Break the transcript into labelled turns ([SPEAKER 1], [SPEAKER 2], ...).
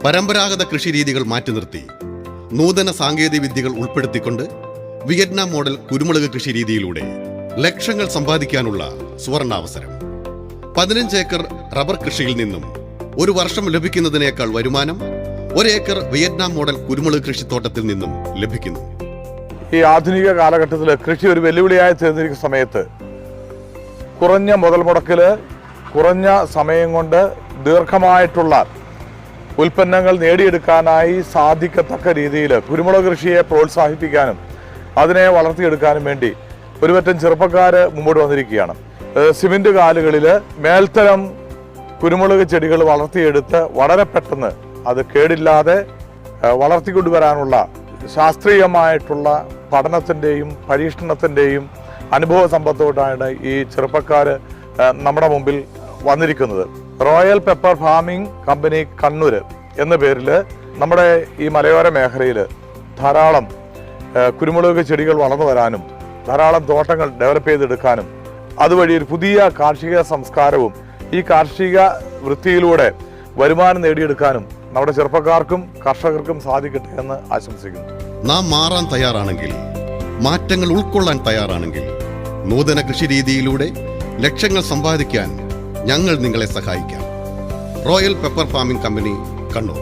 [SPEAKER 1] പരമ്പരാഗത കൃഷിരീതികൾ മാറ്റി നിർത്തി നൂതന സാങ്കേതിക വിദ്യകൾ ഉൾപ്പെടുത്തിക്കൊണ്ട് വിയറ്റ്നാം മോഡൽ കുരുമുളക് കൃഷിരീതിയിലൂടെ ലക്ഷങ്ങൾ സമ്പാദിക്കാനുള്ള സുവർണാവസരം. 15 ഏക്കർ റബ്ബർ കൃഷിയിൽ നിന്നും ഒരു വർഷം ലഭിക്കുന്നതിനേക്കാൾ വരുമാനം 1 ഏക്കർ വിയറ്റ്നാം മോഡൽ കുരുമുളക് കൃഷിത്തോട്ടത്തിൽ നിന്നും ലഭിക്കുന്നു.
[SPEAKER 2] ഈ ആധുനിക കാലഘട്ടത്തിൽ കൃഷി ഒരു വെല്ലുവിളിയായി തീർന്നിരിക്കുന്ന സമയത്ത് കുറഞ്ഞ മുതൽ മുടക്കിൽ കുറഞ്ഞ സമയം കൊണ്ട് ദീർഘമായിട്ടുള്ള ഉൽപ്പന്നങ്ങൾ നേടിയെടുക്കാനായി സാധിക്കത്തക്ക രീതിയിൽ കുരുമുളക് കൃഷിയെ പ്രോത്സാഹിപ്പിക്കാനും അതിനെ വളർത്തിയെടുക്കാനും വേണ്ടി ഒരുപറ്റം ചെറുപ്പക്കാർ മുമ്പോട്ട് വന്നിരിക്കുകയാണ്. സിമന്റ് കാലുകളിൽ മേൽത്തരം കുരുമുളക് ചെടികൾ വളർത്തിയെടുത്ത് വളരെ പെട്ടെന്ന് അത് കേടില്ലാതെ വളർത്തിക്കൊണ്ടുവരാനുള്ള ശാസ്ത്രീയമായിട്ടുള്ള പഠനത്തിൻ്റെയും പരീക്ഷണത്തിൻ്റെയും അനുഭവ സമ്പത്തോടാണ് ഈ ചെറുപ്പക്കാർ നമ്മുടെ മുമ്പിൽ വന്നിരിക്കുന്നത്. Royal pepper farming company Kannur എന്ന പേരിൽ നമ്മുടെ ഈ മലയോര മേഖലയിൽ ധാരാളം കുരുമുളക് ചെടികൾ വളർന്നു വരാനും ധാരാളം തോട്ടങ്ങൾ ഡെവലപ്പ് ചെയ്തെടുക്കാനും അതുവഴി ഒരു പുതിയ കാർഷിക സംസ്കാരവും ഈ കാർഷിക വൃത്തിയിലൂടെ വരുമാനം നേടിയെടുക്കാനും നമ്മുടെ ചെറുപ്പക്കാർക്കും കർഷകർക്കും സാധിക്കട്ടെ എന്ന് ആശംസിക്കുന്നു.
[SPEAKER 1] നാം മാറാൻ തയ്യാറാണെങ്കിൽ, മാറ്റങ്ങൾ ഉൾക്കൊള്ളാൻ തയ്യാറാണെങ്കിൽ നൂതന കൃഷിരീതിയിലൂടെ ലക്ഷങ്ങൾ സമ്പാദിക്കാൻ ഞങ്ങൾ നിങ്ങളെ സഹായിക്കാം. Royal pepper farming company, Kannur.